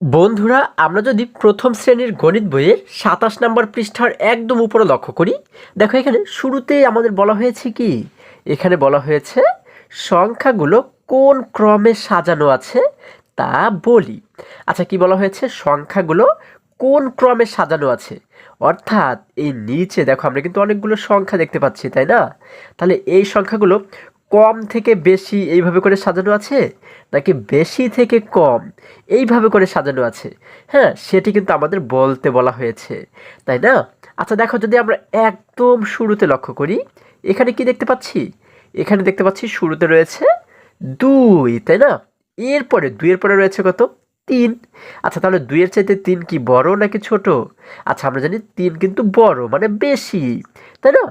বন্ধুরা, আমরা যদি প্রথম শ্রেণীর গণিত বইয়ের ২৭ নম্বর পৃষ্ঠার একদম উপরে লক্ষ্য করি, দেখো এখানে শুরুতেই আমাদের বলা হয়েছে কি, এখানে বলা হয়েছে সংখ্যাগুলো কোন ক্রমে সাজানো আছে তা বলি। আচ্ছা, কি বলা হয়েছে? সংখ্যাগুলো কোন ক্রমে সাজানো আছে, অর্থাৎ এই নিচে দেখো আমরা কিন্তু অনেকগুলো সংখ্যা দেখতে পাচ্ছি, তাই না? তাহলে এই সংখ্যাগুলো কম থেকে বেশি এইভাবে করে সাজানো আছে, নাকি বেশি থেকে কম এইভাবে করে সাজানো আছে? হ্যাঁ, সেটি কিন্তু আমাদের বলতে বলা হয়েছে, তাই না? আচ্ছা দেখো, যদি আমরা একদম শুরুতে লক্ষ্য করি, এখানে কি দেখতে পাচ্ছি? এখানে দেখতে পাচ্ছি শুরুতে রয়েছে ২, তাই না? এরপরে ২ এর পরে রয়েছে কত? ৩। আচ্ছা, তাহলে ২ এর চাইতে ৩ কি বড় নাকি ছোট? আচ্ছা, আমরা জানি ৩ কিন্তু বড়, মানে বেশি, তাই না?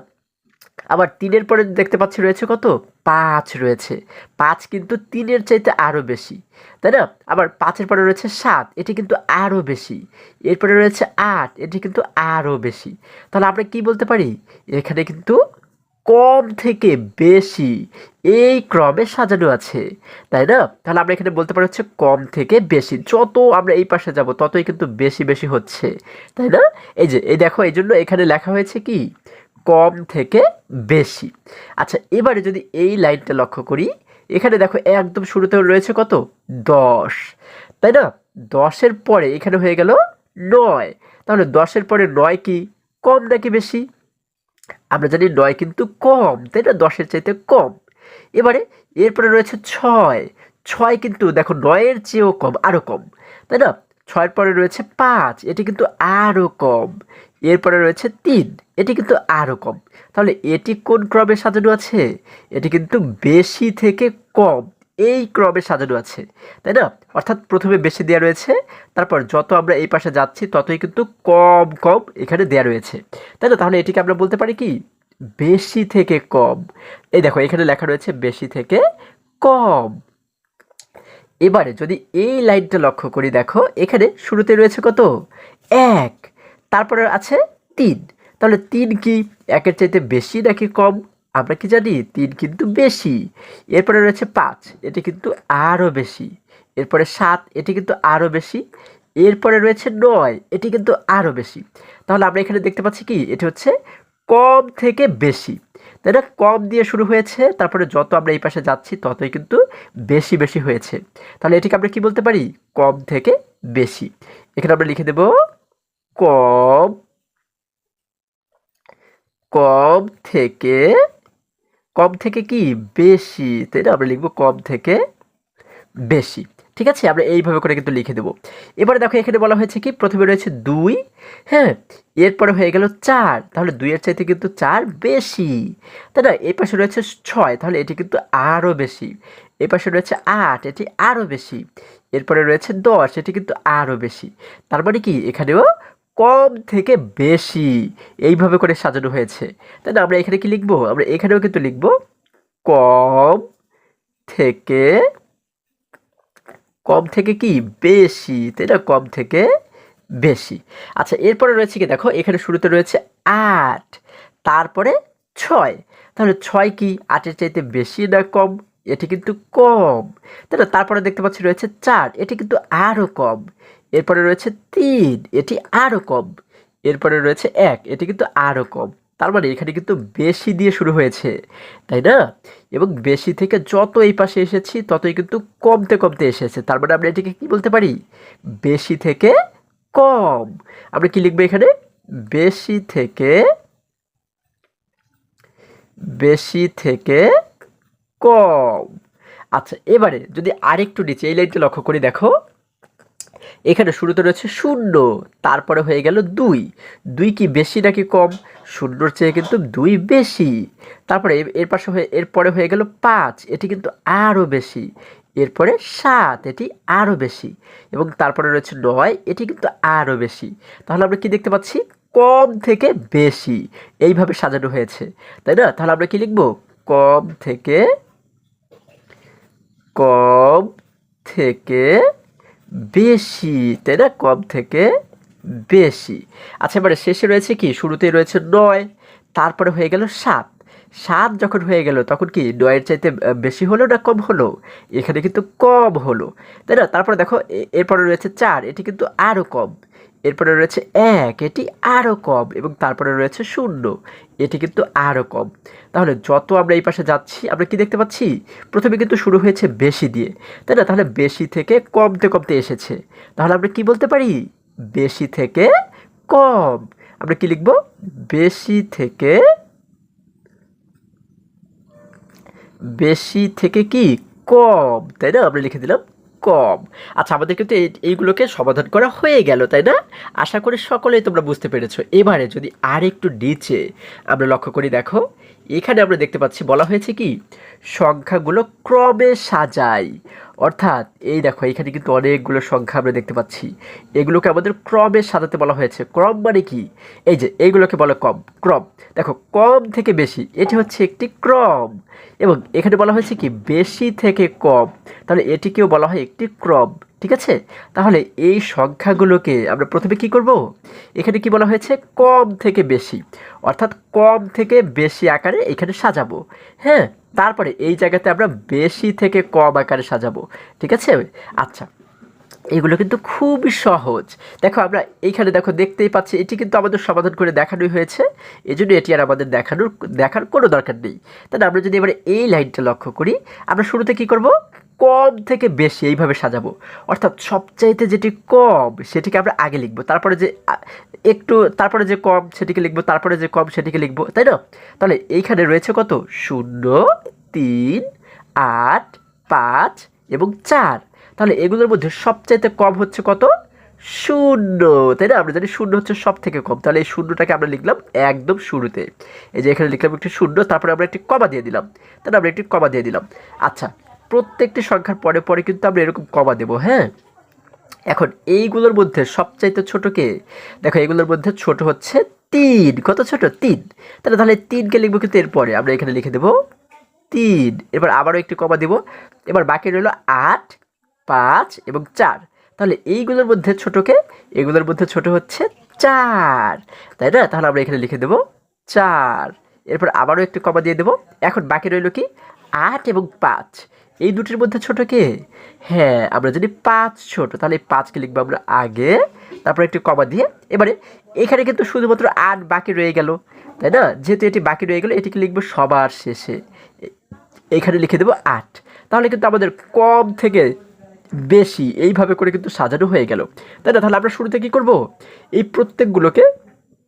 আবার ৩ এর পরে দেখতে পাচ্ছি রয়েছে কত? ৫ রয়েছে। ৫ কিন্তু ৩ এর চাইতে আরও বেশি, তাই না? আবার ৫ এর পরে রয়েছে ৭, এটি কিন্তু আরও বেশি। এরপরে রয়েছে ৮, এটি কিন্তু আরও বেশি। তাহলে আমরা কি বলতে পারি? এখানে কিন্তু কম থেকে বেশি এই ক্রমে সাজানো আছে, তাই না? তাহলে আমরা এখানে বলতে পারি হচ্ছে কম থেকে বেশি। যত আমরা এই পাশে যাব ততই কিন্তু বেশি বেশি হচ্ছে, তাই না? এই দেখো, এই জন্য এখানে লেখা হয়েছে কি, কম থেকে বেশি। আচ্ছা, এবারে যদি এই লাইনটা লক্ষ্য করি, এখানে দেখো একদম শুরুতে রয়েছে কত? ১০, তাই না? ১০-এর পরে এখানে হয়ে গেল ৯। তাহলে ১০-এর পরে ৯ কি কম নাকি বেশি? আমরা জানি ৯ কিন্তু কম, তাই না? ১০-এর চাইতে কম। এবারে এরপরে রয়েছে ৬। ৬ কিন্তু দেখো ৯-এর চেয়েও কম, আরও কম, তাই না? ৬-এর পরে রয়েছে ৫, এটি কিন্তু আরও কম। এরপরে রয়েছে ৩, এটি কিন্তু আরও কম। তাহলে এটি কোন ক্রমে সাজানো আছে? এটি কিন্তু বেশি থেকে কম এই ক্রমে সাজানো আছে, তাই না? অর্থাৎ প্রথমে বেশি দেওয়া রয়েছে, তারপর যত আমরা এই পাশে যাচ্ছি ততই কিন্তু কম কম এখানে দেওয়া রয়েছে, তাই না? তাহলে এটিকে আমরা বলতে পারি কি, বেশি থেকে কম। এই দেখো এখানে লেখা রয়েছে বেশি থেকে কম। এবারে যদি এই লাইনটা লক্ষ্য করি, দেখো এখানে শুরুতে রয়েছে কত? ১, তারপরে আছে ৩। তাহলে ৩ কি ১-এর চাইতে বেশি নাকি কম? আমরা কি জানি ৩ কিন্তু বেশি। এরপরে রয়েছে ৫, এটি কিন্তু আরও বেশি। এরপরে ৭, এটি কিন্তু আরও বেশি। এরপরে রয়েছে ৯, এটি কিন্তু আরও বেশি। তাহলে আমরা এখানে দেখতে পাচ্ছি কি, এটি হচ্ছে কম থেকে বেশি, তাই না? কম দিয়ে শুরু হয়েছে, তারপরে যত আমরা এই পাশে যাচ্ছি ততই কিন্তু বেশি বেশি হয়েছে। তাহলে এটিকে আমরা কি বলতে পারি? কম থেকে বেশি। এখানে আমরা লিখে দেব কম, কম থেকে, কম থেকে কি বেশি, তাই না? আমরা লিখবো কম থেকে বেশি। ঠিক আছে? আমরা এইভাবে করে কিন্তু লিখে দেবো। এবারে দেখো এখানে বলা হয়েছে কি, প্রথমে রয়েছে ২, হ্যাঁ? এরপরে হয়ে গেল ৪, তাহলে ২ এর চাইতে কিন্তু ৪ বেশি, তাই না? এই পাশে রয়েছে ৬, তাহলে এটি কিন্তু আরও বেশি। এই পাশে রয়েছে ৮, এটি আরও বেশি। এরপরে রয়েছে ১০, এটি কিন্তু আরও বেশি। তার মানে কি, এখানেও কম থেকে বেশি এইভাবে করে সাজানো হয়েছে, তাই না? আমরা এখানে কি লিখবো? আমরা এখানেও কিন্তু লিখবো কম থেকে, কম থেকে কি বেশি, তাই না? কম থেকে বেশি। আচ্ছা, এরপরে রয়েছে কি, দেখো এখানে শুরুতে রয়েছে ৮, তারপরে ৬। তাহলে ৬ কি ৮-এর চাইতে বেশি না কম? এটি কিন্তু কম, তাই না? তারপরে দেখতে পাচ্ছি রয়েছে ৪, এটি কিন্তু আরও কম। এরপরে রয়েছে ৩, এটি আরও কম। এরপরে রয়েছে ১, এটি কিন্তু আরও কম। তার মানে এখানে কিন্তু বেশি দিয়ে শুরু হয়েছে, তাই না? এবং বেশি থেকে যত এই পাশে এসেছি ততই কিন্তু কমতে কমতে এসেছে। তার মানে আমরা এটিকে কি বলতে পারি? বেশি থেকে কম। আমরা কি লিখবো এখানে? বেশি থেকে, বেশি থেকে কম। আচ্ছা, এবারে যদি আরেকটু নিচে এই লাইনটা লক্ষ্য করি, দেখো এখানে শুরুতে রয়েছে ০, তারপরে হয়ে গেল ২। ২ কি বেশি নাকি কম? ০-র চেয়ে কিন্তু ২ বেশি। তারপরে এর পাশে এরপরে হয়ে গেল ৫, এটি কিন্তু আরও বেশি। এরপরে ৭, এটি আরও বেশি। এবং তারপরে রয়েছে ৯, এটি কিন্তু আরও বেশি। তাহলে আমরা কি দেখতে পাচ্ছি? কম থেকে বেশি এইভাবে সাজানো হয়েছে, তাই না? তাহলে আমরা কি লিখব? কম থেকে, কম থেকে বেশি, তাই না? কম থেকে বেশি। আচ্ছা, এবারে শেষে রয়েছে কি, শুরুতেই রয়েছে ৯, তারপরে হয়ে গেল ৭। 7 যখন হয়ে গেল তখন কি 9-এর চাইতে বেশি হলো না কম হলো? এখানে কিন্তু কম হলো, তাই না? তারপরে দেখো এরপরে রয়েছে 4, এটি কিন্তু আরও কম। এরপরে রয়েছে 1, এটি আরও কম, এবং তারপরে রয়েছে 0, এটি কিন্তু আরও কম। তাহলে যত আমরা এই পাশে যাচ্ছি আমরা কি দেখতে পাচ্ছি? প্রথমে কিন্তু শুরু হয়েছে বেশি দিয়ে, তাই না? তাহলে বেশি থেকে কমতে কমতে এসেছে। তাহলে আমরা কি বলতে পারি? বেশি থেকে কম। আমরা কি লিখব? বেশি থেকে কি কম, তাই না? আমরা লিখে দিলাম কম। আচ্ছা, আমাদের কিন্তু এইগুলোকে সমাধান করা হয়ে গেল, তাই না? আশা করি সকলেই তোমরা বুঝতে পেরেছো। এবারে যদি আর একটু নিচে আমরা লক্ষ্য করি, দেখো এখানে আমরা দেখতে পাচ্ছি বলা হয়েছে কি সংখ্যাগুলো ক্রমে সাজাই। অর্থাৎ এই দেখো এখানে কিন্তু অনেকগুলো সংখ্যা আমরা দেখতে পাচ্ছি, এগুলোকে আমাদের ক্রমে সাজাতে বলা হয়েছে। ক্রম মানে কি? এই যে এইগুলোকে বলে ক্রম। দেখো কম থেকে বেশি, এটি হচ্ছে একটি ক্রম। এবং এখানে বলা হয়েছে কি বেশি থেকে কম, তাহলে এটিকেও বলা হয় একটি ক্রম। ঠিক আছে? তাহলে এই সংখ্যাগুলোকে আমরা প্রথমে কি করব? এখানে কি বলা হয়েছে? কম থেকে বেশি, অর্থাৎ কম থেকে বেশি আকারে এখানে সাজাবো। হ্যাঁ, তারপরে এই জায়গাতে আমরা বেশি থেকে কম আকারে সাজাবো। ঠিক আছে? আচ্ছা, এগুলো কিন্তু খুবই সহজ। দেখো আমরা এইখানে দেখো দেখতেই পাচ্ছি, এটি কিন্তু আমাদের সমাধান করে দেখানোই হয়েছে, এজন্য এটি আর আমাদের দেখার কোনো দরকার নেই। তাহলে আমরা যদি এবারে এই লাইনটা লক্ষ্য করি, আমরা শুরুতে কি করব? কম থেকে বেশি এইভাবে সাজাবো। অর্থাৎ সবচাইতে যেটি কম সেটিকে আমরা আগে লিখবো, তারপরে তারপরে যে কম সেটিকে লিখবো, তারপরে যে কম সেটিকে লিখবো, তাই না? তাহলে এইখানে রয়েছে কত? 0, 3, 8, 5 এবং 4। তাহলে এগুলোর মধ্যে সবচাইতে কম হচ্ছে কত? 0, তাই না? আমরা জানি 0 হচ্ছে সব থেকে কম। তাহলে এই শূন্যটাকে আমরা লিখলাম একদম শুরুতে। এই যে এখানে লিখলাম একটি 0, তারপরে আমরা একটি কমা দিয়ে দিলাম, তাহলে আমরা একটি কমা দিয়ে দিলাম। আচ্ছা, প্রত্যেকটি সংখ্যার পরে পরে কিন্তু আমরা এরকম কমা দেবো। হ্যাঁ, এখন এইগুলোর মধ্যে সবচাইতে ছোটকে দেখো, এইগুলোর মধ্যে ছোট হচ্ছে 3। কত ছোট? 3। তাহলে 3কে লিখবো কিন্তু এরপরে আমরা এখানে লিখে দেবো 3। এবার আবারও একটি কমা দেবো। এবার বাকি রইল 8, 5 এবং 4। তাহলে এইগুলোর মধ্যে ছোটকে, এগুলোর মধ্যে ছোট হচ্ছে 4, তাই না? তাহলে আমরা এখানে লিখে দেবো 4। এরপর আবারও একটু কমা দিয়ে দেবো। এখন বাকি রইল কি? 8 এবং 5। এই দুটির মধ্যে ছোট কে? হ্যাঁ, আমরা যদি 5 ছোট, তাহলে এই 5কে লিখবো আমরা আগে, তারপর একটু কমা দিয়ে। এবারে এখানে কিন্তু শুধুমাত্র 8 বাকি রয়ে গেল, তাই না? যেহেতু এটি বাকি রয়ে গেল, এটিকে লিখবো সবার শেষে। এইখানে লিখে দেবো 8। তাহলে কিন্তু আমাদের কম থেকে বেশি এইভাবে করে কিন্তু সাজানো হয়ে গেল, তাই না? তাহলে আমরা শুরুতে কী করব? এই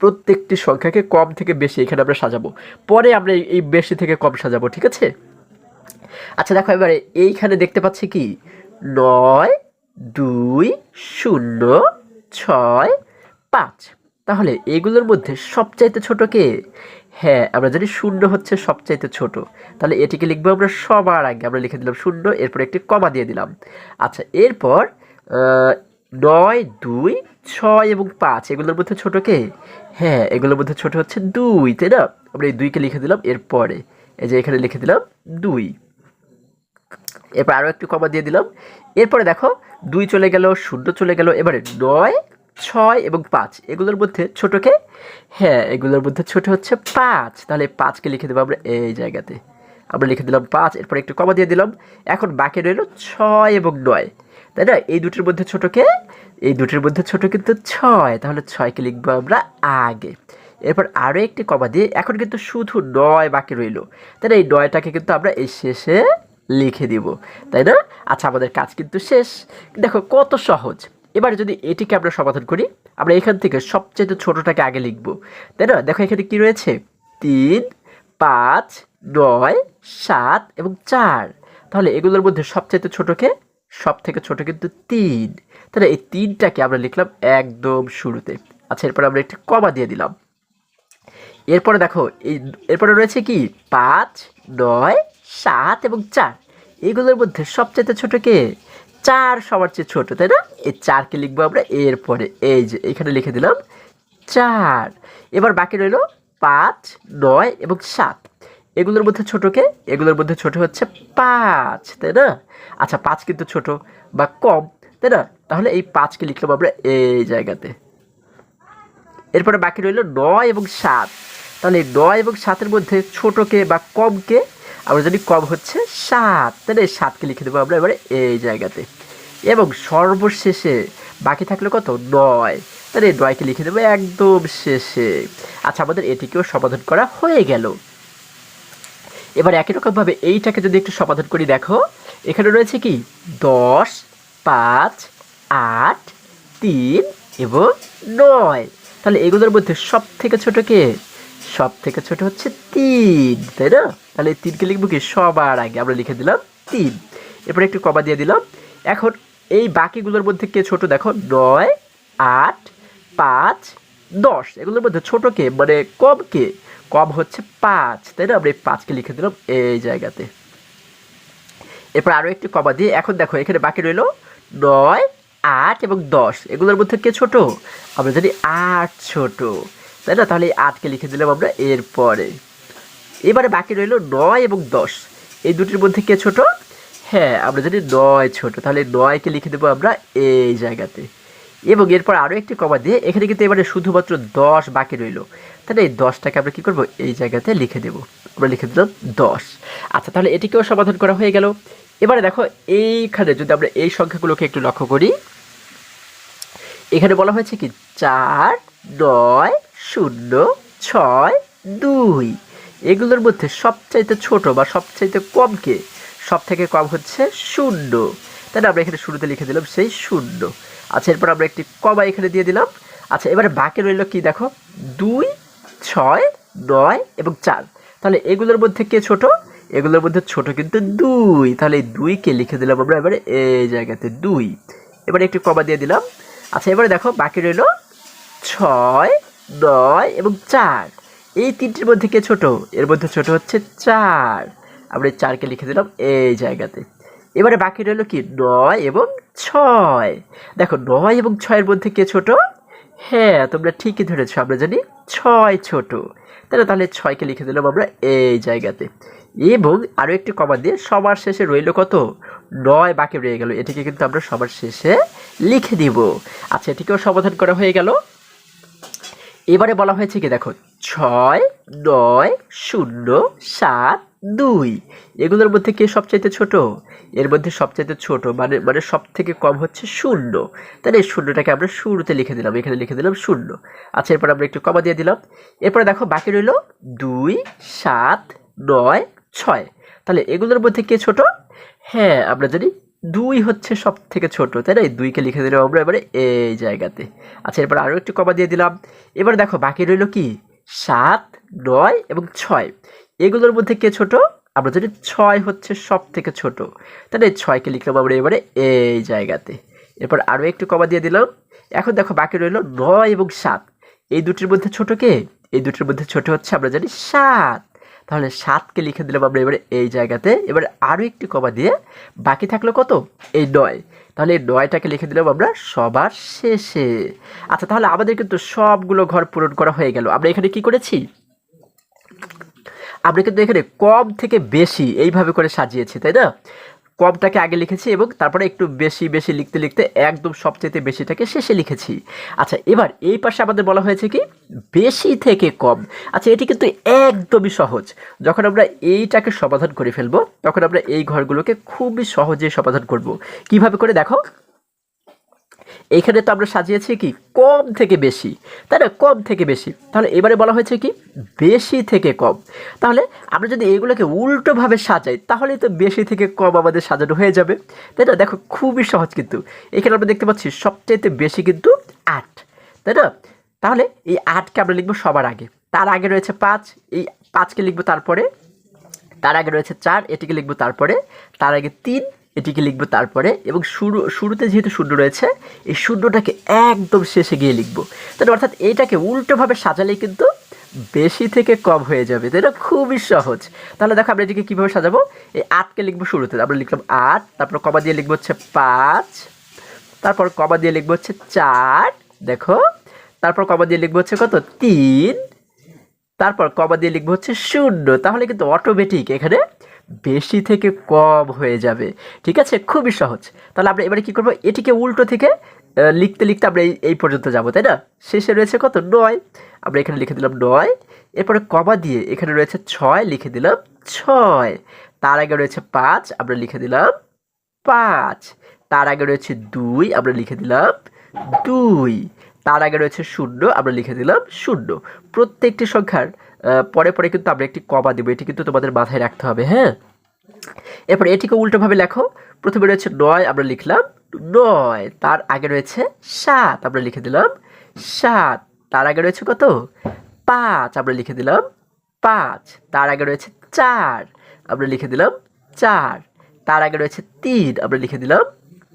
প্রত্যেকটি সংখ্যাকে কম থেকে বেশি এখানে আমরা সাজাবো, পরে আমরা এই বেশি থেকে কম সাজাবো। ঠিক আছে? আচ্ছা দেখো, এবারে এইখানে দেখতে পাচ্ছি কি 9, 2, 0, 6, 5। তাহলে এগুলোর মধ্যে সবচাইতে ছোট কে? হ্যাঁ, আমরা জানি 0 হচ্ছে সবচাইতে ছোট। তাহলে এটিকে লিখবো আমরা সবার আগে, আমরা লিখে দিলাম 0, এরপর একটি কমা দিয়ে দিলাম। আচ্ছা, এরপর 9, 2, 6 এবং 5 এগুলোর মধ্যে ছোট কে? হ্যাঁ, এগুলোর মধ্যে ছোট হচ্ছে 2, তাই না? আমরা এই 2কে লিখে দিলাম এরপরে, এই যে এখানে লিখে দিলাম 2। এরপর আরও একটু কমা দিয়ে দিলাম। এরপরে দেখো 2 চলে গেল, 0 চলে গেল। এবারে 9, 6 এবং 5 এগুলোর মধ্যে ছোটকে? হ্যাঁ, এগুলোর মধ্যে ছোট হচ্ছে 5। তাহলে 5কে লিখে দেবো আমরা এই জায়গাতে, আমরা লিখে দিলাম 5, এরপর একটু কমা দিয়ে দিলাম। এখন বাকি রইল 6 এবং 9, তাই না? এই দুটির মধ্যে ছোটকে? এই দুটির মধ্যে ছোট কিন্তু 6, তাহলে 6কে লিখবো আমরা আগে। এরপর আরও একটি কমা দিয়ে এখন কিন্তু শুধু 9 বাকি রইল, তাই না? এই 9টাকে কিন্তু আমরা এই শেষে লিখে দিব, তাই না? আচ্ছা, আমাদের কাজ কিন্তু শেষ। দেখো কত সহজ। এবারে যদি এটিকে আমরা সমাধান করি, আমরা এখান থেকে সবচেয়ে ছোটটাকে আগে লিখব, তাই না? দেখো এখানে কি রয়েছে? 3, 5, 9, 7 এবং 4। তাহলে এগুলোর মধ্যে সবচেয়ে ছোটকে? সব থেকে ছোট কিন্তু 3। তাহলে এই 3টাকে আমরা লিখলাম একদম শুরুতে। আচ্ছা, এরপর আমরা একটি কমা দিয়ে দিলাম। এরপরে দেখো এরপরে রয়েছে কি 5, 9, 7 এবং 4। এইগুলোর মধ্যে সবচেয়ে ছোট কে? 4 সবার চেয়ে ছোট, তাই না? এই 4কে লিখবো আমরা এরপরে, এই যে এখানে লিখে দিলাম 4। এবার বাকি রইল 5, 9 এবং 7। এগুলোর মধ্যে ছোট কে? এগুলোর মধ্যে ছোট হচ্ছে 5, তাই না? আচ্ছা, 5 কিন্তু ছোট বা কম, তাই না? তাহলে এই 5কে লিখলাম আমরা এই জায়গাতে। এরপরে বাকি রইল 9 এবং 7। তাহলে 9 এবং 7-এর মধ্যে ছোটকে বা কমকে আমরা জানি কম হচ্ছে 7, তাহলে 7কে লিখে দেবো আমরা এবারে এই জায়গাতে। এবং সর্বশেষে বাকি থাকলো কত 9, তাহলে 9কে লিখে দেবো একদম শেষে। আচ্ছা, আমাদের এটিকেও সমাধান করা হয়ে গেল। এবার একই রকমভাবে এইটাকে যদি একটু সমাধান করি, দেখো এখানে রয়েছে কি 10, 5, 8, 3 এবং 9। তাহলে এগুলোর মধ্যে সব থেকে ছোট কে? সব থেকে ছোট হচ্ছে 3, তাই না? তাহলে 3কে লিখবো কি সবার আগে, আমরা লিখে দিলাম 3। এরপরে একটু কমা দিয়ে দিলাম। এখন এই বাকিগুলোর মধ্যে কে ছোট? দেখো 9, 8, 5, 10, এগুলোর মধ্যে ছোট কে মানে কম কে? কম হচ্ছে 5, তাই না? আমরা এই 5কে লিখে দিলাম এই জায়গাতে। এরপর আরও একটি কমা দিয়ে এখন দেখো এখানে বাকি রইল 9, 8 এবং 10, এগুলোর মধ্যে কে ছোট? আমরা জানি 8 ছোট, তাই না? তাহলে এই 8কে লিখে দিলাম আমরা এরপরে। এবারে বাকি রইল 9 এবং 10, এই দুটির মধ্যে কে ছোট? হ্যাঁ, আমরা জানি 9 ছোট, তাহলে 9কে লিখে দেবো আমরা এই জায়গাতে। এবং এরপর আরও একটি কমা দিয়ে এখানে কিন্তু এবারে শুধুমাত্র 10 বাকি রইল, তাহলে এই 10টাকে আমরা কী করবো এই জায়গাতে লিখে দেবো, আমরা লিখে দিলাম 10। আচ্ছা, তাহলে এটিকেও সমাধান করা হয়ে গেল। এবারে দেখো এইখানে যদি আমরা এই সংখ্যাগুলোকে একটু লক্ষ্য করি, এখানে বলা হয়েছে কি 4, 9, 0, 6, 2, এগুলোর মধ্যে সবচাইতে ছোট বা সবচাইতে কম কে? সব থেকে কম হচ্ছে 0, তাই না? আমরা এখানে শুরুতে লিখে দিলাম সেই 0। আচ্ছা, এরপর আমরা একটি কমা এখানে দিয়ে দিলাম। আচ্ছা, এবারে বাকি রইল কি দেখো 2, 6, 9 এবং 4, তাহলে এগুলোর মধ্যে কে ছোট? এগুলোর মধ্যে ছোট কিন্তু 2, তাহলে এই 2কে লিখে দিলাম আমরা এবারে এই জায়গাতে 2। এবারে একটু কমা দিয়ে দিলাম। আচ্ছা, এবারে দেখো বাকি রইল 6, 9 এবং 4, এই তিনটির মধ্যে কে ছোট? এর মধ্যে ছোট হচ্ছে 4, আমরা এই 4কে লিখে দিলাম এই জায়গাতে। এবারে বাকি রইল কি 9 এবং 6, দেখো 9 এবং 6-এর মধ্যে কে ছোট? হ্যাঁ, তোমরা ঠিকই ধরেছো, আমরা জানি 6 ছোট, তাই না? তাহলে 6কে লিখে দিলাম আমরা এই জায়গাতে। এবং আরও একটি কমা দিয়ে সবার শেষে রইল কত 9 বাকি রয়ে গেল, এটিকে কিন্তু আমরা সবার শেষে লিখে দিব। আচ্ছা, এটিকেও সমাধান করা হয়ে গেল। এবারে বলা হয়েছে কি দেখো 6, 9, 0, 7, 2, এগুলোর মধ্যে কে সবচাইতে ছোট? এর মধ্যে সবচাইতে ছোট মানে মানে সব থেকে কম হচ্ছে 0, তাহলে এই 0টাকে আমরা শুরুতে লিখে দিলাম, এখানে লিখে দিলাম 0। আচ্ছা, এরপর আমরা একটু কমা দিয়ে দিলাম। এরপরে দেখো বাকি রইল 2, 7, 9, 6, তাহলে এগুলোর মধ্যে কে ছোট? হ্যাঁ, আমরা জানি 2 হচ্ছে সব থেকে ছোট, তাই না? এই 2কে লিখে দিলাম আমরা এবারে এই জায়গাতে। আচ্ছা, এরপর আরও একটু কমা দিয়ে দিলাম। এবার দেখো বাকি রইল কি 7, 9 এবং 6, এগুলোর মধ্যে কে ছোট? আমরা জানি 6 হচ্ছে সব থেকে ছোট, তাহলে এই 6কে লিখলাম আমরা এবারে এই জায়গাতে। এরপর আরও একটু কমা দিয়ে দিলাম। এখন দেখো বাকি রইল 9 এবং 7, এই দুটির মধ্যে ছোট কে? এই দুটির মধ্যে ছোট হচ্ছে আমরা জানি 7, তাহলে 7কে লিখে দিলাম আমরা এবারে এই জায়গাতে। এবার আরও একটি কমা দিয়ে বাকি থাকলো কত? এই 9, তাহলে এই 9টাকে লিখে দিলাম আমরা সবার শেষে। আচ্ছা, তাহলে আমাদের কিন্তু সবগুলো ঘর পূরণ করা হয়ে গেল। আমরা এখানে কি করেছি? আমরা কিন্তু এখানে কম থেকে বেশি এইভাবে করে সাজিয়েছি, তাই না? কমটাকে আগে লিখেছি এবং তারপরে একটু বেশি বেশি লিখতে লিখতে একদম সবচেয়ে বেশিটাকে শেষে লিখেছি। আচ্ছা, এবার এই পাশে আমাদের বলা হয়েছে কি বেশি থেকে কম। আচ্ছা, এটি কিন্তু একদমই সহজ। যখন আমরা এইটাকে সমাধান করে ফেলবো তখন আমরা এই ঘরগুলোকে খুবই সহজেই সমাধান করব। কিভাবে করে দেখো, এইখানে তো আমরা সাজিয়েছি কি কম থেকে বেশি, তাই না? কম থেকে বেশি, তাহলে এবারে বলা হয়েছে কি বেশি থেকে কম। তাহলে আমরা যদি এগুলোকে উল্টোভাবে সাজাই তাহলে তো বেশি থেকে কম আমাদের সাজানো হয়ে যাবে, তাই না? দেখো খুবই সহজ, কিন্তু এখানে আমরা দেখতে পাচ্ছি সবচাইতে বেশি কিন্তু 8, তাই না? তাহলে এই 8কে আমরা লিখবো সবার আগে, তার আগে রয়েছে 5, এই 5কে লিখবো তারপরে, তার আগে রয়েছে 4, এটিকে লিখবো তারপরে, তার আগে 3, এটিকে লিখবো তারপরে, এবং শুরুতে যেহেতু 0 রয়েছে এই 0টাকে একদম শেষে গিয়ে লিখবো। তাহলে অর্থাৎ এইটাকে উল্টোভাবে সাজালেই কিন্তু বেশি থেকে কম হয়ে যাবে, তাই না? খুবই সহজ। তাহলে দেখো আমরা এটিকে কীভাবে সাজাবো, এই 8কে লিখবো শুরুতে, আমরা লিখলাম 8, তারপর কমা দিয়ে লিখবো হচ্ছে 5, তারপর কমা দিয়ে লিখবো হচ্ছে 4, দেখো, তারপর কমা দিয়ে লিখবো হচ্ছে কত 3, তারপর কমা দিয়ে লিখবো হচ্ছে 0, তাহলে কিন্তু অটোমেটিক এখানে বেশি থেকে কম হয়ে যাবে। ঠিক আছে, খুবই সহজ। তাহলে আমরা এবারে কি করব, এটিকে উল্টো থেকে লিখতে লিখতে আমরা এই পর্যন্ত যাবো, তাই না? শেষে রয়েছে কত? 9। আমরা এখানে লিখে দিলাম 9। এরপরে কমা দিয়ে এখানে রয়েছে 6, লিখে দিলাম 6। তার আগে রয়েছে 5, আমরা লিখে দিলাম 5। তার আগে রয়েছে 2, আমরা লিখে দিলাম 2। তার আগে রয়েছে 0, আমরা লিখে দিলাম 0। প্রত্যেকটি সংখ্যার পরে পরে কিন্তু আমরা একটি কমা দেবো, এটি কিন্তু তোমাদের মাথায় রাখতে হবে, হ্যাঁ? এরপর এটিকে উল্টোভাবে লেখো। প্রথমে রয়েছে 9, আমরা লিখলাম 9। তার আগে রয়েছে 7, আমরা লিখে দিলাম 7। তার আগে রয়েছে কত? 5, আমরা লিখে দিলাম 5। তার আগে রয়েছে 4, আমরা লিখে দিলাম 4। তার আগে রয়েছে 3, আমরা লিখে দিলাম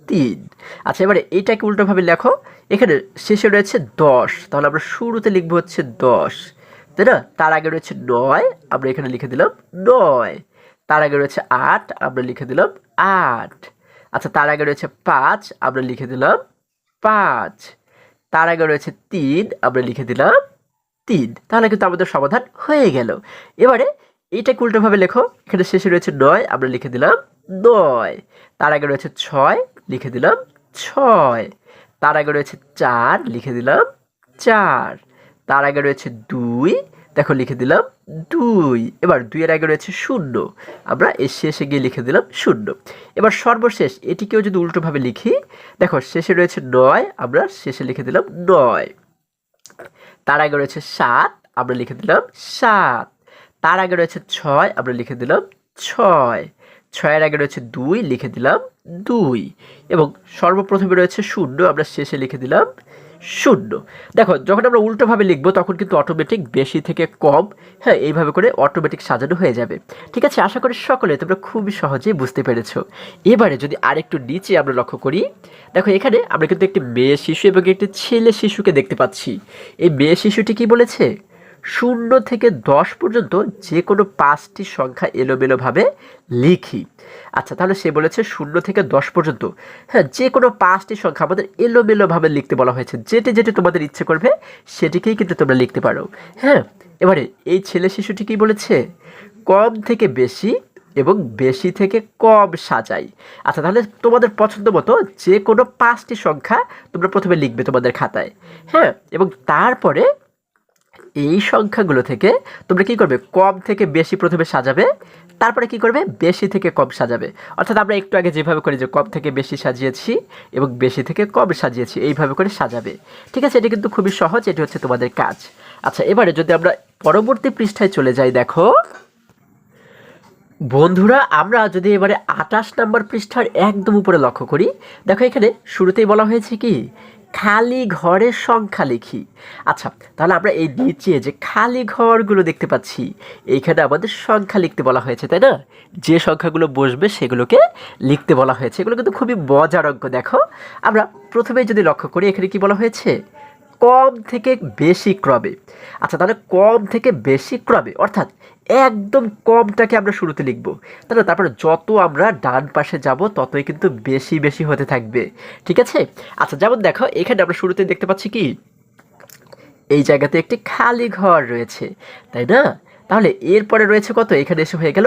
3। আচ্ছা, এবারে এইটাকে উল্টোভাবে লেখো। এখানে শেষে রয়েছে 10, তাহলে আমরা শুরুতে লিখবো হচ্ছে 10, তাই না? তার আগে রয়েছে 9, আমরা এখানে লিখে দিলাম 9। তার আগে রয়েছে 8, আমরা লিখে দিলাম 8। আচ্ছা, তার আগে রয়েছে 5, আমরা লিখে দিলাম 5। তার আগে রয়েছে 3, আমরা লিখে দিলাম 3। তাহলে কিন্তু আমাদের সমাধান হয়ে গেল। এবারে এইটাকে উল্টোভাবে লেখো। এখানে শেষে রয়েছে 9, আমরা লিখে দিলাম 9। তার আগে রয়েছে 6, লিখে দিলাম 6। তার আগে রয়েছে 4, লিখে দিলাম 4। তার আগে রয়েছে 2, দেখো লিখে দিলাম 2। এবার 2 এর আগে রয়েছে 0, আমরা এর শেষে গিয়ে লিখে দিলাম 0। এবার সর্বশেষ এটিকেও যদি উল্টোভাবে লিখি, দেখো শেষে রয়েছে 9, আমরা শেষে লিখে দিলাম 9। তার আগে রয়েছে 7, আমরা লিখে দিলাম 7। তার আগে রয়েছে 6, আমরা লিখে দিলাম 6। 6 এর আগে রয়েছে 2, লিখে দিলাম 2। এবং সর্বপ্রথমে রয়েছে 0, আমরা শেষে লিখে দিলাম 0। দেখো, যখন আমরা উল্টোভাবে লিখবো তখন কিন্তু অটোমেটিক বেশি থেকে কম, হ্যাঁ, এইভাবে করে অটোমেটিক সাজানো হয়ে যাবে। ঠিক আছে, আশা করি সকলে তোমরা খুবই সহজেই বুঝতে পেরেছো। এবারে যদি আরেকটু নিচে আমরা লক্ষ্য করি, দেখো এখানে আমরা কিন্তু একটি মেয়ে শিশু এবং একটি ছেলে শিশুকে দেখতে পাচ্ছি। এই মেয়ে শিশুটি কি বলেছে? 0 থেকে 10 পর্যন্ত যে কোনো 5টি সংখ্যা এলোমেলোভাবে লিখি। আচ্ছা, তাহলে সে বলেছে 0 থেকে 10 পর্যন্ত, হ্যাঁ, যে কোনো 5টি সংখ্যা আমাদের এলোমেলোভাবে লিখতে বলা হয়েছে। যেটি যেটি তোমাদের ইচ্ছে করবে সেটিকেই কিন্তু তোমরা লিখতে পারো, হ্যাঁ। এবারে এই ছেলে শিশুটি কি বলেছে? কম থেকে বেশি এবং বেশি থেকে কম সাজাই। আচ্ছা, তাহলে তোমাদের পছন্দ মতো যে কোনো 5টি সংখ্যা তোমরা প্রথমে লিখবে তোমাদের খাতায়, হ্যাঁ। এবং তারপরে এই সংখ্যাগুলো থেকে তোমরা কি করবে? কম থেকে বেশি প্রথমে সাজাবে, তারপরে কি করবে? বেশি থেকে কম সাজাবে। অর্থাৎ আমরা একটু আগে যেভাবে করি যে কম থেকে বেশি সাজিয়েছি এবং বেশি থেকে কম সাজিয়েছি, এইভাবে করে সাজাবে। ঠিক আছে, এটা কিন্তু খুবই সহজ, এটি হচ্ছে তোমাদের কাজ। আচ্ছা, এবারে যদি আমরা পরবর্তী পৃষ্ঠায় চলে যাই, দেখো বন্ধুরা, আমরা যদি এবারে 28 নম্বর পৃষ্ঠার একদম উপরে লক্ষ্য করি, দেখো এখানে শুরুতেই বলা হয়েছে কি? খালি ঘরের সংখ্যা লিখি। আচ্ছা, তাহলে আমরা এই নিচে যে খালি ঘরগুলো দেখতে পাচ্ছি, এইখানে আমাদের সংখ্যা লিখতে বলা হয়েছে, তাই না? যে সংখ্যাগুলো বসবে সেগুলোকে লিখতে বলা হয়েছে। এগুলো কিন্তু খুবই মজার অঙ্ক। দেখো, আমরা প্রথমেই যদি লক্ষ্য করি, এখানে কি বলা হয়েছে? কম থেকে বেশি ক্রমে। আচ্ছা, তাহলে কম থেকে বেশি ক্রমে অর্থাৎ একদম কমটাকে আমরা শুরুতে লিখব, তাহলে তারপরে যত আমরা ডান পাশে যাব ততই কিন্তু বেশি বেশি হতে থাকবে। ঠিক আছে। আচ্ছা, যেমন দেখো এখানে আমরা শুরুতে দেখতে পাচ্ছি কি? এই জায়গাতে একটি খালি ঘর রয়েছে, তাই না? তাহলে এরপরে রয়েছে কত? এখানে এসে হয়ে গেল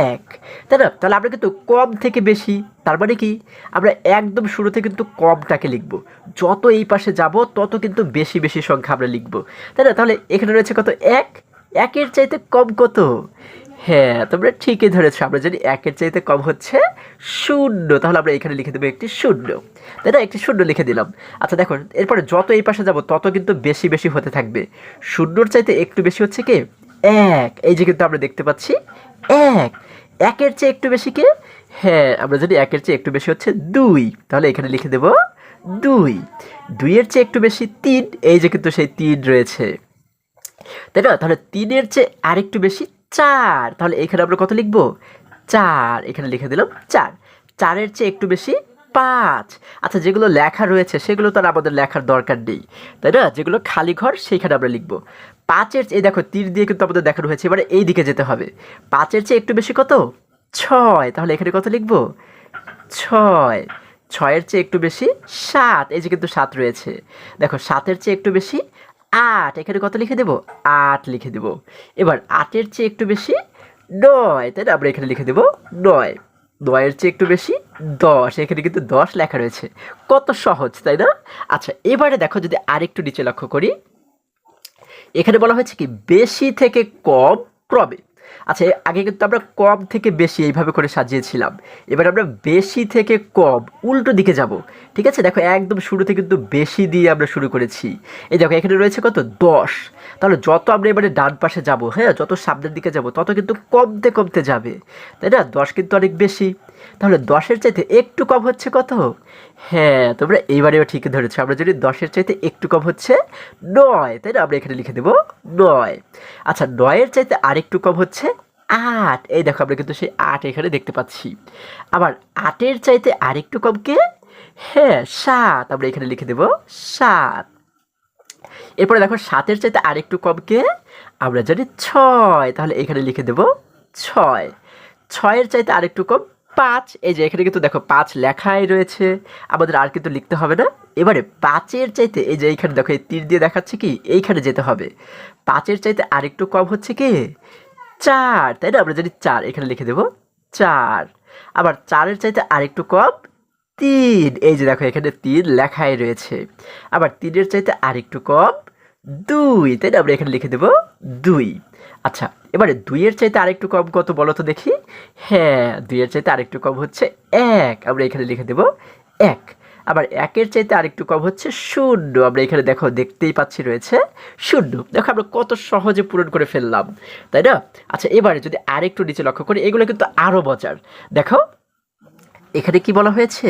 1, তাই না? তাহলে আমরা কিন্তু কম থেকে বেশি, তার মানে কি? আমরা একদম শুরুতে কিন্তু কমটাকে লিখব, যত এই পাশে যাব তত কিন্তু বেশি বেশি সংখ্যা আমরা লিখব, তাই না? তাহলে এখানে রয়েছে কত? 1। 1-এর চাইতে কম কত? হ্যাঁ, তোমরা ঠিকই ধরেছো। আমরা জানি 1-এর চাইতে কম হচ্ছে 0, তাহলে আমরা এখানে লিখে দেবো একটি 0, তাই না? একটি 0 লিখে দিলাম। আচ্ছা, দেখো এরপরে যত এই পাশে যাব তত কিন্তু বেশি বেশি হতে থাকবে। 0-র চাইতে একটু বেশি হচ্ছে কি? 1। এই যে কিন্তু আমরা দেখতে পাচ্ছি 1। 1-এর চেয়ে একটু বেশি কি? হ্যাঁ, আমরা জানি 1-এর চেয়ে একটু বেশি হচ্ছে 2, তাহলে এখানে লিখে দেব 2। 2-এর চেয়ে একটু বেশি 3, এই যে কিন্তু সেই 3 রয়েছে, তাই না? তাহলে 3-এর চেয়ে আরেকটু বেশি 4, তাহলে এখানে আমরা কত লিখব? 4, এখানে লিখে দিলাম 4। 4-এর চেয়ে একটু বেশি 5। আচ্ছা, যেগুলো লেখা রয়েছে সেগুলো তো আর আমাদের লেখার দরকার নেই, তাই না? যেগুলো খালি ঘর সেইখানে আমরা লিখব। 5-এর এই দেখো তীর দিয়ে কিন্তু আমাদের দেখানো হয়েছে, এবারে এই দিকে যেতে হবে। 5-এর চেয়ে একটু বেশি কত? 6, তাহলে এখানে কত লিখব? 6। 6-এর চেয়ে একটু বেশি 7, এই যে কিন্তু 7 রয়েছে। দেখো 7-এর চেয়ে একটু বেশি 8, এখানে কত লিখে দেব? 8 লিখে দেব। এবার 8-এর চেয়ে একটু বেশি 9, তাই না? আমরা এখানে লিখে দেব 9। 9-এর চেয়ে একটু বেশি 10, এখানে কিন্তু 10 লেখা রয়েছে। কত সহজ, তাই না? আচ্ছা, এবারে দেখো যদি আরেকটু নিচে লক্ষ্য করি, এখানে বলা হয়েছে কি বেশি থেকে কম ক্রমে। আচ্ছা, আগে কিন্তু আমরা কম থেকে বেশি এইভাবে করে সাজিয়েছিলাম, এবার আমরা বেশি থেকে কম উল্টো দিকে যাব। ঠিক আছে, দেখো একদম শুরুতে কিন্তু বেশি দিয়ে আমরা শুরু করেছি। এই দেখো এখানে রয়েছে কত 10, তাহলে যত আমরা এবারে ডান পাশে যাব, হ্যাঁ, যত সামনের দিকে যাব তত কিন্তু কমতে কমতে যাবে, তাই না? 10 কিন্তু অনেক বেশি, তাহলে 10-এর চাইতে একটু কম হচ্ছে কত? হ্যাঁ, তোমরা এইবারেও ঠিক ধরেছো, আমরা যদি 10-এর চাইতে একটু কম হচ্ছে 9, তাই না? আমরা এখানে লিখে দেবো 9। আচ্ছা, 9-এর চাইতে আরেকটু কম হচ্ছে 8, এই দেখো আমরা কিন্তু সেই 8 এখানে দেখতে পাচ্ছি। আবার 8-এর চাইতে আরেকটু কম কে? হ্যাঁ, 7, আমরা এখানে লিখে দেবো 7। এরপরে দেখো 7-এর চাইতে আরেকটু কম কে? আমরা জানি 6, তাহলে এখানে লিখে দেবো 6। 6-এর চাইতে আরেকটু কম 5, এই যে এখানে কিন্তু দেখো 5 লেখাই রয়েছে, আমাদের আর কিন্তু লিখতে হবে না। এবারে 5-এর চাইতে এই যে এইখানে দেখো এই তীর দিয়ে দেখাচ্ছে কি এইখানে যেতে হবে। 5-এর চাইতে আরেকটু কম হচ্ছে কি 4, তাই না? আমরা জানি 4, এখানে লিখে দেবো 4। আবার 4-এর চাইতে আরেকটু কম 3, এই যে দেখো এখানে 3 লেখাই রয়েছে। আবার 3-এর চাইতে আরেকটু কম 2, তাই না? আমরা এখানে লিখে দেবো 2। আচ্ছা, এবারে 2-এর চাইতে আরেকটু কম কত বলো তো দেখি? হ্যাঁ, 2-এর চাইতে আরেকটু কম হচ্ছে 1, আমরা এখানে লিখে দেবো 1। আবার 1-এর চাইতে আরেকটু কম হচ্ছে 0, আমরা এখানে দেখো দেখতেই পাচ্ছি রয়েছে 0। দেখো আমরা কত সহজে পূরণ করে ফেললাম, তাই না? আচ্ছা, এবারে যদি আরেকটু নিচে লক্ষ্য করি, এগুলো কিন্তু আরও মজার। দেখো এখানে কি বলা হয়েছে?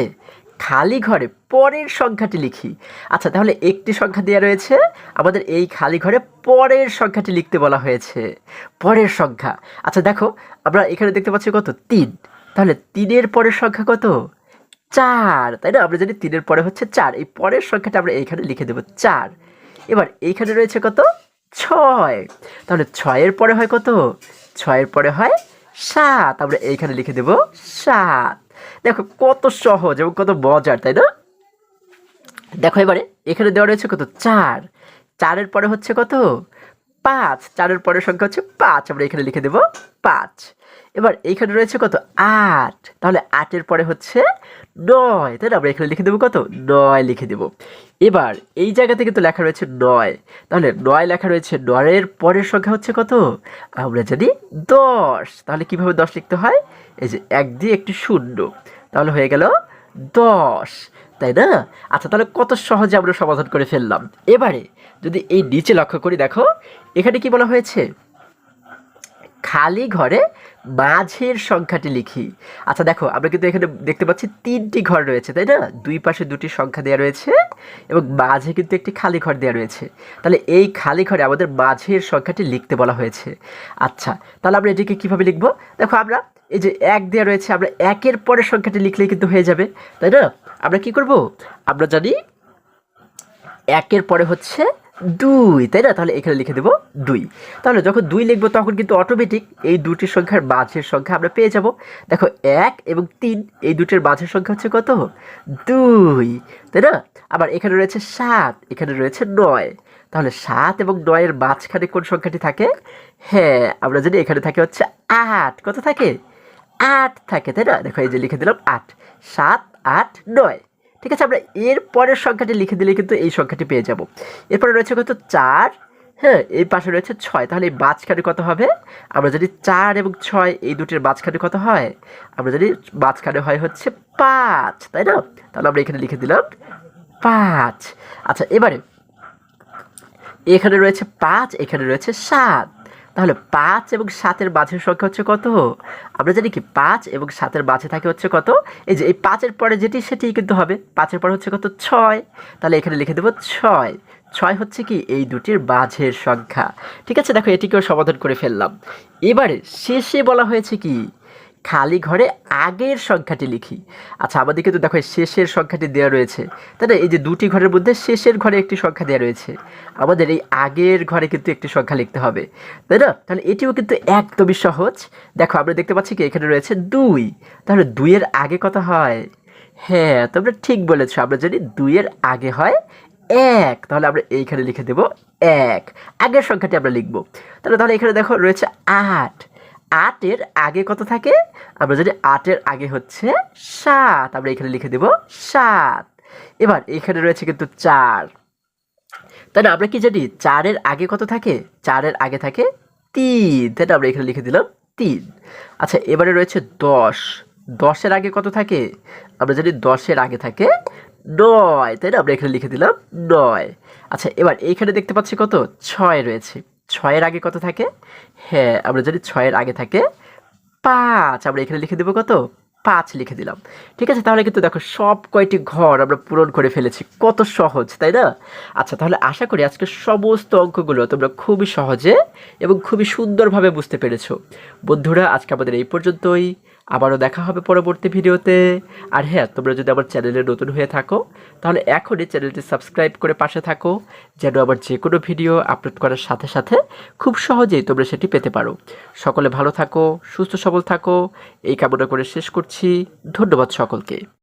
খালি ঘরে পরের সংখ্যাটি লিখি। আচ্ছা, তাহলে একটি সংখ্যা দেওয়া রয়েছে, আমাদের এই খালি ঘরে পরের সংখ্যাটি লিখতে বলা হয়েছে। পরের সংখ্যা, আচ্ছা দেখো আমরা এখানে দেখতে পাচ্ছি কত 3, তাহলে 3-এর পরের সংখ্যা কত? 4, তাই না? আমরা জানি 3-এর পরে হচ্ছে 4, এই পরের সংখ্যাটা আমরা এইখানে লিখে দেবো 4। এবার এইখানে রয়েছে কত? 6, তাহলে 6-এর পরে হয় কত? 6-এর পরে হয় 7, আমরা এইখানে লিখে দেবো 7। দেখো কত সহজ এবং কত মজার, তাই না? দেখো এবারে এখানে দেওয়া রয়েছে কত 4, 4-এর পরে হচ্ছে কত? 5, 4-এর পরের সংখ্যা হচ্ছে 5, আমরা এখানে লিখে দেবো 5। এবার এইখানে রয়েছে কত 8, তাহলে 8-এর পরে হচ্ছে 9, তাই না? আমরা এখানে লিখে দেবো কত? 9 লিখে দেবো। এবার এই জায়গাতে কিন্তু লেখা রয়েছে 9, তাহলে 9 লেখা রয়েছে, 9-এর পরের সংখ্যা হচ্ছে কত? আমরা জানি 10, তাহলে কিভাবে 10 লিখতে হয়? এই যে 1 দিয়ে একটি 0, তাহলে হয়ে গেল 10, তাই না? আচ্ছা, তাহলে কত সহজে আমরা সমাধান করে ফেললাম। এবারে যদি এই নিচে লক্ষ্য করি, দেখো এখানে কি বলা হয়েছে? খালি ঘরে মাঝের সংখ্যাটি লিখি। আচ্ছা দেখো আমরা কিন্তু এখানে দেখতে পাচ্ছি 3টি ঘর রয়েছে, তাই না? দুই পাশে 2টি সংখ্যা দেওয়া রয়েছে এবং মাঝে কিন্তু একটি খালি ঘর দেওয়া রয়েছে, তাহলে এই খালি ঘরে আমাদের মাঝের সংখ্যাটি লিখতে বলা হয়েছে। আচ্ছা, তাহলে আমরা এটিকে কীভাবে লিখবো? দেখো আমরা এই যে 1 দেওয়া রয়েছে, আমরা 1-এর পরের সংখ্যাটি লিখলেই কিন্তু হয়ে যাবে, তাই না? আমরা কি করব? আমরা জানি 1-এর পরে হচ্ছে 2, তাই না? তাহলে এখানে লিখে দেবো 2। তাহলে যখন 2 লিখবো তখন কিন্তু অটোমেটিক এই দুটি সংখ্যার মাঝের সংখ্যা আমরা পেয়ে যাব। দেখো 1 এবং 3 এই দুটির মাঝের সংখ্যা হচ্ছে কত? 2, তাই না? আবার এখানে রয়েছে 7, এখানে রয়েছে 9, তাহলে 7 এবং 9-এর মাঝখানে কোন সংখ্যাটি থাকে? হ্যাঁ, আমরা জানি এখানে থাকে হচ্ছে 8, কত থাকে? 8 থাকে, তাই না? দেখো এই যে লিখে দিলাম 8, 7, 8, 9। ঠিক আছে, আমরা এর পরের সংখ্যাটি লিখে দিলে কিন্তু এই সংখ্যাটি পেয়ে যাব। এরপরে রয়েছে কত? 4, হ্যাঁ, এই পাশে রয়েছে 6, তাহলে এই মাঝখানে কত হবে? আমরা জানি 4 এবং 6 এই দুটির মাঝখানে কত হয়? আমরা জানি মাঝখানে হয় হচ্ছে 5, তাই না? তাহলে আমরা এখানে লিখে দিলাম 5। আচ্ছা, এবারে এখানে রয়েছে 5, এখানে রয়েছে 7, তাহলে 5 এবং 7-এর মাঝের সংখ্যা হচ্ছে কত? আমরা জানি কি 5 এবং 7-এর মাঝে থাকে হচ্ছে কত? এই যে এই 5-এর পরে যেটি সেটিই কিন্তু হবে। 5-এর পরে হচ্ছে কত? 6, তাহলে এখানে লিখে দেবো 6। 6 হচ্ছে কি এই দুটির মাঝের সংখ্যা। ঠিক আছে, দেখো এটিকেও সমাধান করে ফেললাম। এবারে শেষে বলা হয়েছে কি খালি ঘরে আগের সংখ্যাটি লিখি। আচ্ছা, আমাদের কিন্তু দেখো শেষের সংখ্যাটি দেওয়া রয়েছে, তাই না? এই যে দুটি ঘরের মধ্যে শেষের ঘরে একটি সংখ্যা দেওয়া রয়েছে, আমাদের এই আগের ঘরে কিন্তু একটি সংখ্যা লিখতে হবে, তাই না? তাহলে এটিও কিন্তু একদমই সহজ। দেখো আমরা দেখতে পাচ্ছি কি এখানে রয়েছে 2, তাহলে 2-এর আগে কত হয়? হ্যাঁ, তোমরা ঠিক বলেছো, আমরা জানি 2-এর আগে হয় 1, তাহলে আমরা এইখানে লিখে দেব 1, আগের সংখ্যাটি আমরা লিখব। তাহলে এখানে দেখো রয়েছে 8, 8-এর আগে কত থাকে? আমরা জানি 8-এর আগে হচ্ছে 7, আমরা এখানে লিখে দেব 7। এবার এখানে রয়েছে কিন্তু 4, তাই না? আমরা কি জানি 4-এর আগে কত থাকে? 4-এর আগে থাকে 3, তাই না? আমরা এখানে লিখে দিলাম 3। আচ্ছা, এবারে রয়েছে 10, 10-এর আগে কত থাকে? আমরা জানি 10-এর আগে থাকে 9, তাই না? আমরা এখানে লিখে দিলাম 9। আচ্ছা, এবার এইখানে দেখতে পাচ্ছি কত? 6 রয়েছে। 6-এর আগে কত থাকে? হ্যাঁ, আমরা জানি 6-এর আগে থাকে 5, আমরা এখানে লিখে দেবো কত? 5 লিখে দিলাম। ঠিক আছে, তাহলে কিন্তু দেখো সব কয়টি ঘর আমরা পূরণ করে ফেলেছি। কত সহজ, তাই না? আচ্ছা, তাহলে আশা করি আজকের সমস্ত অঙ্কগুলো তোমরা খুবই সহজে এবং খুবই সুন্দরভাবে বুঝতে পেরেছো। বন্ধুরা, আজকে আমাদের এই পর্যন্তই। আবারও দেখা হবে পরবর্তী ভিডিওতে। আর হ্যাঁ, তোমরা যদি আমার চ্যানেলে নতুন হয়ে থাকো তাহলে এখনই চ্যানেলটি সাবস্ক্রাইব করে পাশে থাকো, যেন আবার যে কোনো ভিডিও আপলোড করার সাথে সাথে খুব সহজেই তোমরা সেটি পেতে পারো। সকলে ভালো থাকো, সুস্থ সবল থাকো, এই কামনা করে শেষ করছি। ধন্যবাদ সকলকে।